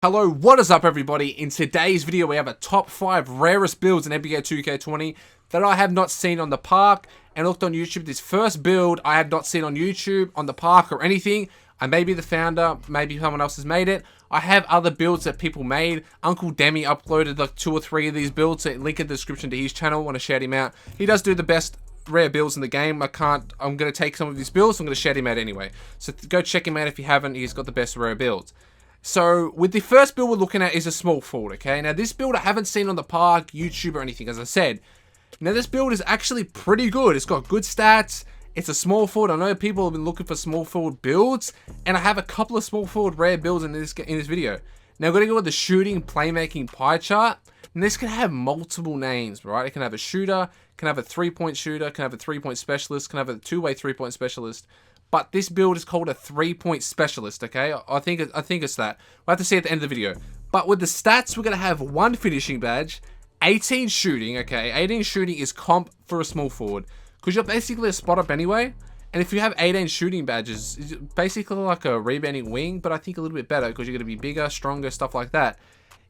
Hello, what is up everybody? In today's video we have a top 5 rarest builds in NBA 2K20 that I have not seen on the park and looked on YouTube. This first build I have not seen on YouTube, on the park or anything. I may be the founder, maybe someone else has made it. I have other builds that people made. Uncle Demi uploaded like 2 or 3 of these builds, so link in the description to his channel. I want to shout him out. He does do the best rare builds in the game. I'm going to take some of his builds, so I'm going to shout him out anyway. So go check him out if you haven't. He's got the best rare builds. So, with the first build we're looking at is a small forward, okay? Now, this build I haven't seen on the park, YouTube, or anything, as I said. Now, this build is actually pretty good. It's got good stats. It's a small forward. I know people have been looking for small forward builds, and I have a couple of small forward rare builds in this video. Now, I'm going to go with the shooting, playmaking pie chart. And this can have multiple names, right? It can have a shooter, can have a 3-point shooter, can have a 3-point specialist, can have a 2-way 3-point specialist. But this build is called a 3-point specialist, okay? I think it's that. We'll have to see at the end of the video. But with the stats, we're going to have 1 finishing badge, 18 shooting, okay? 18 shooting is comp for a small forward. Because you're basically a spot up anyway. And if you have 18 shooting badges, it's basically like a rebounding wing, but I think a little bit better because you're going to be bigger, stronger, stuff like that.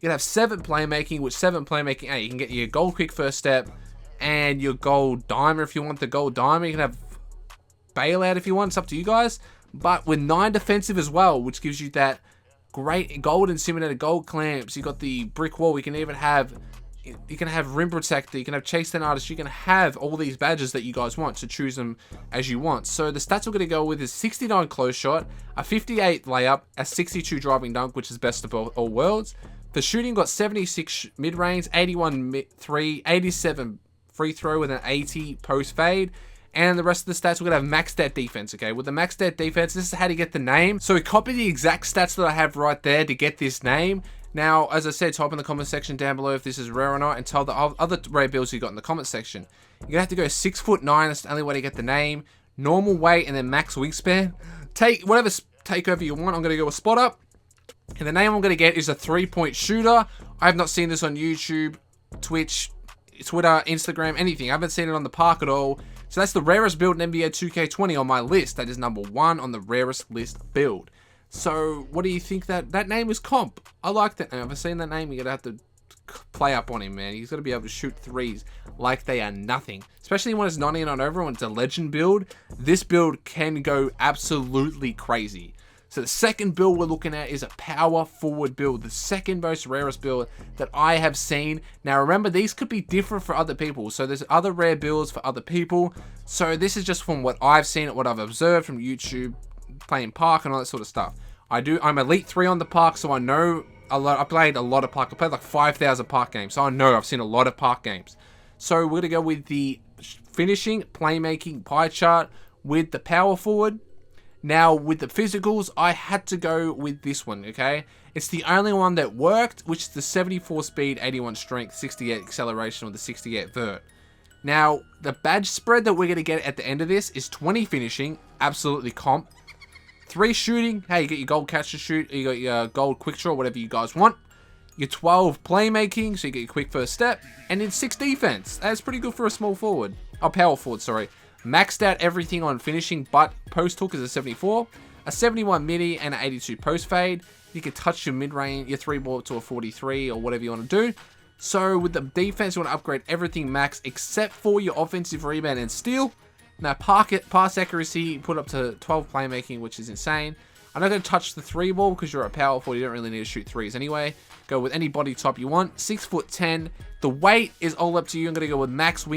You're going to have 7 playmaking, which 7 playmaking, hey, you can get your gold quick first step and your gold dimer if you want the gold dimer. You can have bailout if you want, it's up to you guys, but with 9 defensive as well, which gives you that great gold and simulated gold clamps. You got the brick wall. You can even have, you can have rim protector, you can have chase down artist, you can have all these badges that you guys want, to choose them as you want. So the stats we're going to go with is 69 close shot, a 58 layup, a 62 driving dunk, which is best of all worlds. The shooting got 76 mid range, 81 3, 87 free throw with an 80 post fade. And the rest of the stats, we're going to have max stat defense, okay? With the max stat defense, this is how to get the name. So we copy the exact stats that I have right there to get this name. Now, as I said, type in the comment section down below if this is rare or not, and tell the other rare builds you got in the comment section. You're going to have to go 6'9", that's the only way to get the name. Normal weight, and then max wingspan. Take whatever takeover you want. I'm going to go a spot up. And the name I'm going to get is a 3-point shooter. I have not seen this on YouTube, Twitch, Twitter, Instagram, anything. I haven't seen it on the park at all. So that's the rarest build in NBA 2K20 on my list. That is number 1 on the rarest list build. So what do you think that name is comp? I like that name. If I've seen that name, you're going to have to play up on him, man. He's got to be able to shoot threes like they are nothing. Especially when it's 99 over, when it's a legend build. This build can go absolutely crazy. So the second build we're looking at is a power forward build, the second most rarest build that I have seen. Now remember, these could be different for other people. So there's other rare builds for other people. So this is just from what I've seen, what I've observed from YouTube, playing park and all that sort of stuff. I'm Elite 3 on the park, so I know a lot. I played a lot of park. I played like 5,000 park games. So I know I've seen a lot of park games. So we're going to go with the finishing, playmaking pie chart with the power forward. Now, with the physicals, I had to go with this one, okay? It's the only one that worked, which is the 74 speed, 81 strength, 68 acceleration, or the 68 vert. Now, the badge spread that we're going to get at the end of this is 20 finishing, absolutely comp. 3 shooting, hey, you get your gold catch to shoot, you got your gold quick draw, whatever you guys want. Your 12 playmaking, so you get your quick first step. And then 6 defense. That's pretty good for a small forward. Oh, power forward, sorry. Maxed out everything on finishing, but post hook is a 74, a 71 midi, and an 82 post fade. You can touch your mid range, your 3-ball to a 43 or whatever you want to do. So with the defense, you want to upgrade everything max except for your offensive rebound and steal. Now pass accuracy, put up to 12 playmaking, which is insane. I'm not going to touch the 3-ball because you're a power forward. You don't really need to shoot threes anyway. Go with any body type you want. 6'10". The weight is all up to you. I'm going to go with max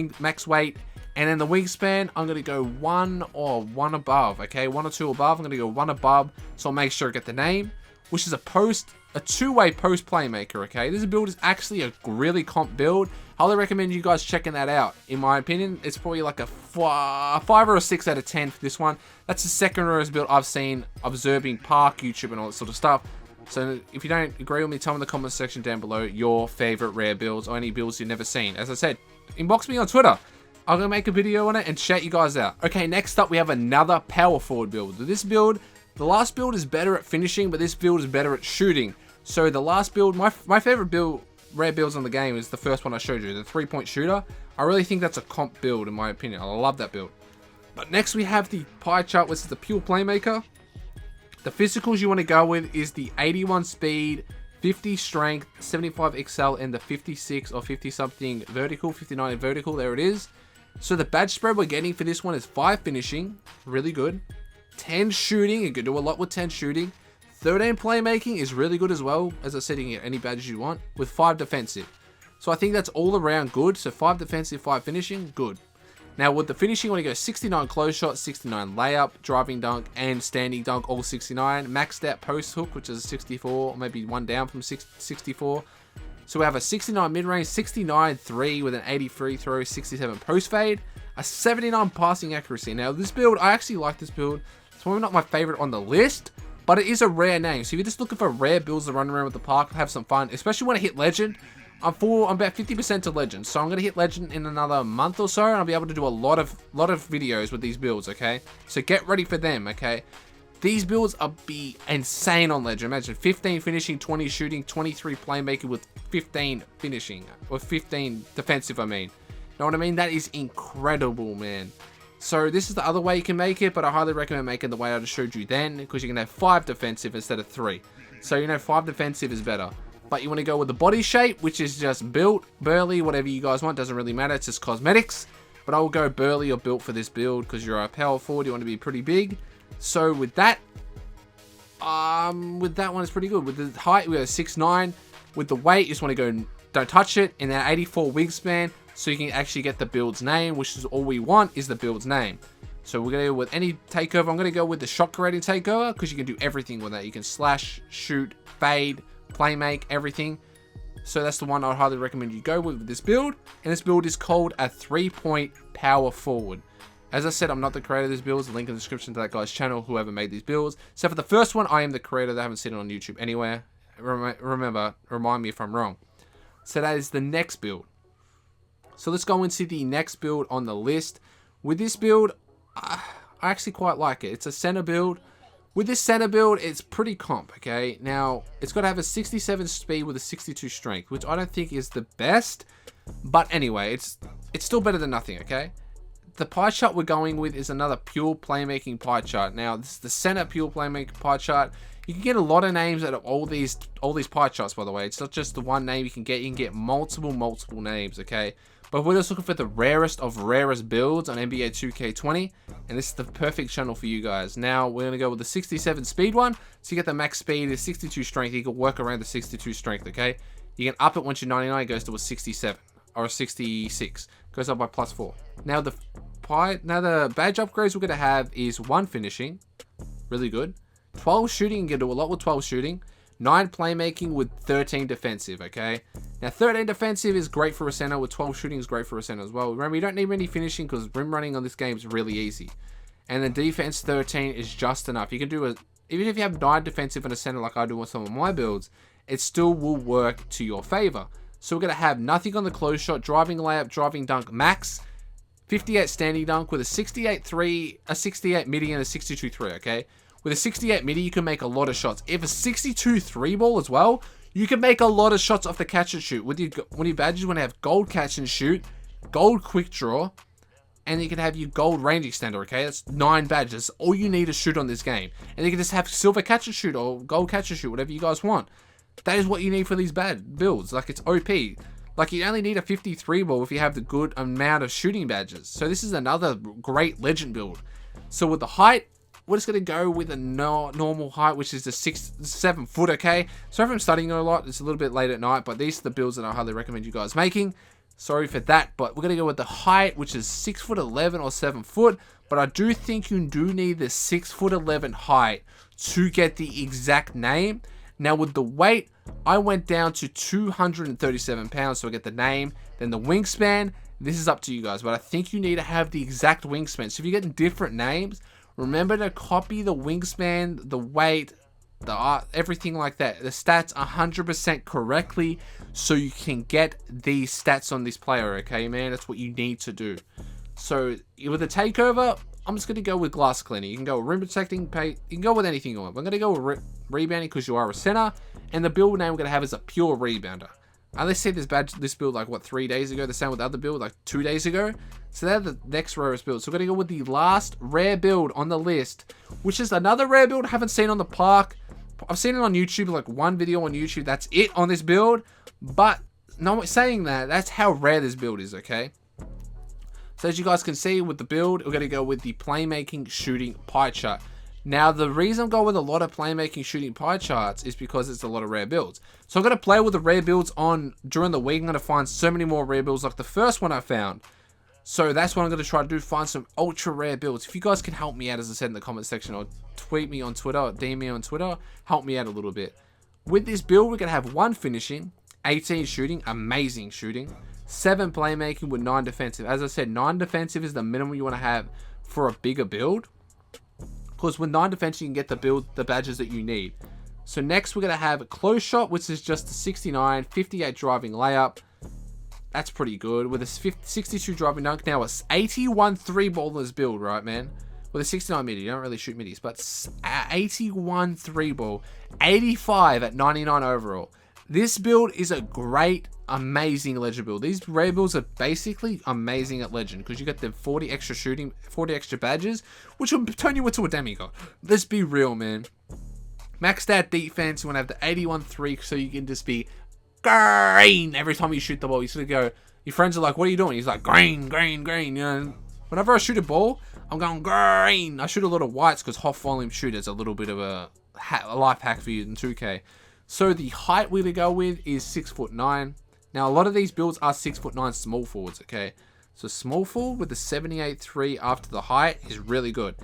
weight. And then the wingspan, I'm going to go 1 or 1 above, okay? 1 or 2 above. I'm going to go 1 above, so I'll make sure I get the name, which is a 2-way post playmaker, okay? This build is actually a really comp build. I highly recommend you guys checking that out. In my opinion, it's probably like a 5 or a 6 out of 10 for this one. That's the second rarest build I've seen observing park, YouTube, and all that sort of stuff. So if you don't agree with me, tell me in the comment section down below your favorite rare builds or any builds you've never seen. As I said, inbox me on Twitter. I'm going to make a video on it and shout you guys out. Okay, next up we have another power forward build. This build, the last build is better at finishing, but this build is better at shooting. So the last build, my favorite build, rare builds on the game is the first one I showed you, the 3-point shooter. I really think that's a comp build in my opinion. I love that build. But next we have the pie chart, which is the pure playmaker. The physicals you want to go with is the 81 speed, 50 strength, 75 excel, and the 56 or 50 something vertical, 59 vertical, there it is. So the badge spread we're getting for this one is 5 finishing, really good. 10 shooting, you can do a lot with 10 shooting. 13 playmaking is really good as well. As I said, you can get any badges you want with 5 defensive. So I think that's all around good. So 5 defensive, 5 finishing, good. Now with the finishing, you want to go 69 close shot, 69 layup, driving dunk, and standing dunk, all 69. Maxed out post hook, which is 64, maybe one down from 64. So we have a 69 mid-range, 69 3 with an 80 free throw, 67 post fade, a 79 passing accuracy. Now this build, I actually like this build. It's probably not my favorite on the list, but it is a rare name. So if you're just looking for rare builds to run around with the park, have some fun, especially when I hit legend. I'm about 50% to legend, so I'm gonna hit legend in another month or so, and I'll be able to do a lot of videos with these builds. Okay, so get ready for them. Okay, these builds are be insane on legend. Imagine 15 finishing, 20 shooting, 23 playmaking with 15 finishing or 15 defensive. I mean, know what I mean? That is incredible, man. So this is the other way you can make it, but I highly recommend making the way I just showed you then, because you can have 5 defensive instead of 3. So you know 5 defensive is better. But you want to go with the body shape, which is just built, burly, whatever you guys want. Doesn't really matter. It's just cosmetics. But I will go burly or built for this build because you're a power forward. You want to be pretty big. So with that one, it's pretty good. With the height, we have 6'9". With the weight, you just want to go, don't touch it. And then 84 wingspan, so you can actually get the build's name, which is all we want is the build's name. So we're going to go with any takeover. I'm going to go with the shot creating takeover because you can do everything with that. You can slash, shoot, fade, play make, everything. So that's the one I'd highly recommend you go with this build. And this build is called a 3-point power forward. As I said, I'm not the creator of this build. There's a link in the description to that guy's channel, whoever made these builds. So for the first one, I am the creator. I haven't seen it on YouTube anywhere. Remember, remind me if I'm wrong. So that is the next build. So let's go into the next build on the list. With this build, I actually quite like it. It's a center build. With this center build, it's pretty comp, okay? Now, it's got to have a 67 speed with a 62 strength, which I don't think is the best. But anyway, it's still better than nothing, okay? The pie chart we're going with is another pure playmaking pie chart. Now, this is the center pure playmaking pie chart. You can get a lot of names out of all these pie charts, by the way. It's not just the one name you can get. You can get multiple names, okay? But we're just looking for the rarest of rarest builds on NBA 2K20. And this is the perfect channel for you guys. Now, we're going to go with the 67 speed one. So you get the max speed is 62 strength. You can work around the 62 strength, okay? You can up it once you're 99. It goes to a 67 or a 66. Goes up by +4. Now, the badge upgrades we're going to have is 1 finishing. Really good. 12 shooting. You can do a lot with 12 shooting. 9 playmaking with 13 defensive, okay? Now, 13 defensive is great for a center, with 12 shooting is great for a center as well. Remember, you don't need any finishing because rim running on this game is really easy. And the defense 13 is just enough. You can do even if you have 9 defensive in a center like I do with some of my builds, it still will work to your favor. So we're going to have nothing on the close shot, driving layup, driving dunk max, 58 standing dunk with a 68 3, a 68 midi, and a 62 3, okay? With a 68 midi, you can make a lot of shots. If a 62 3 ball as well, you can make a lot of shots off the catch and shoot. With your badges, you want to have gold catch and shoot, gold quick draw, and you can have your gold range extender, okay? That's 9 badges. All you need to shoot on this game. And you can just have silver catch and shoot or gold catch and shoot, whatever you guys want. That is what you need for these bad builds. Like, it's OP. Like, you only need a 53 ball if you have the good amount of shooting badges. So this is another great legend build. So with the height, we're just going to go with a normal height, which is the 7 foot, okay? Sorry if I'm studying a lot. It's a little bit late at night, but these are the builds that I highly recommend you guys making. Sorry for that, but we're going to go with the height, which is 6'11" or 7 foot. But I do think you do need the 6'11" height to get the exact name. Now, with the weight, I went down to 237 pounds, so I get the name. Then the wingspan, this is up to you guys, but I think you need to have the exact wingspan. So if you're getting different names, remember to copy the wingspan, the weight, the everything like that, the stats 100% correctly, so you can get these stats on this player, okay, man? That's what you need to do. So with the takeover, I'm just going to go with glass cleaning. You can go with rim protecting, you can go with anything you want. I'm going to go with rebounding because you are a center, and the build name we're going to have is a pure rebounder. I let's say this build like what 3 days ago. The same with the other build like 2 days ago. So they're the next rarest build. So we're gonna go with the last rare build on the list, which is another rare build I haven't seen on the park. I've seen it on YouTube, like one video on YouTube. That's it on this build. But no, saying that, that's how rare this build is, okay? So as you guys can see with the build, we're going to go with the playmaking shooting pie chart. Now, the reason I'm going with a lot of playmaking shooting pie charts is because it's a lot of rare builds. So I'm going to play with the rare builds on during the week. I'm going to find so many more rare builds like the first one I found. So that's what I'm going to try to do, find some ultra rare builds. If you guys can help me out, as I said in the comment section, or tweet me on Twitter, or DM me on Twitter, help me out a little bit. With this build, we're going to have 1 finishing, 18 shooting, amazing shooting, 7 playmaking with 9 defensive. As I said, 9 defensive is the minimum you want to have for a bigger build. Because with 9 defensive, you can get the badges that you need. So next, we're going to have a close shot, which is just a 69, 58 driving layup. That's pretty good. With a 62 driving dunk. Now, it's 81 3-ballers build, right, man? With a 69 midi. You don't really shoot midis. But 81 3-ball. 85 at 99 overall. This build is a great, amazing legend build. These rare builds are basically amazing at legend. Because you get the 40 extra shooting, 40 extra badges. Which will turn you into a demigod. Let's be real, man. Max stat defense. You want to have the 81 3. So you can just be green every time you shoot the ball. You sort of go, your friends are like, what are you doing? He's like, green, green, green. You know, whenever I shoot a ball, I'm going green. I shoot a lot of whites because half volume shoot is a little bit of a life hack for you in 2K. So the height we're going to go with is 6'9". Now a lot of these builds are 6'9" small forwards, okay? So small forward with the 78.3 after the height is really good.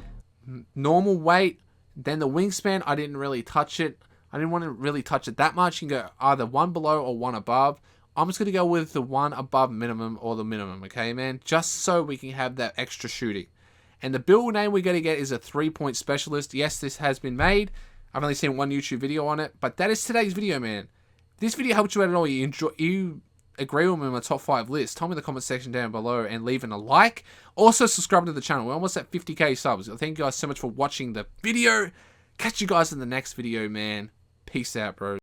Normal weight, then the wingspan, I didn't really touch it. I didn't want to really touch it that much. You can go either 1 below or 1 above. I'm just going to go with the 1 above minimum or the minimum, okay, man? Just so we can have that extra shooting. And the build name we're going to get is a 3-point specialist. Yes, this has been made. I've only seen 1 YouTube video on it. But that is today's video, man. If this video helped you out at all, you agree with me on my top 5 list, tell me in the comment section down below and leaving a like. Also, subscribe to the channel. We're almost at 50k subs. Thank you guys so much for watching the video. Catch you guys in the next video, man. Peace out, bro.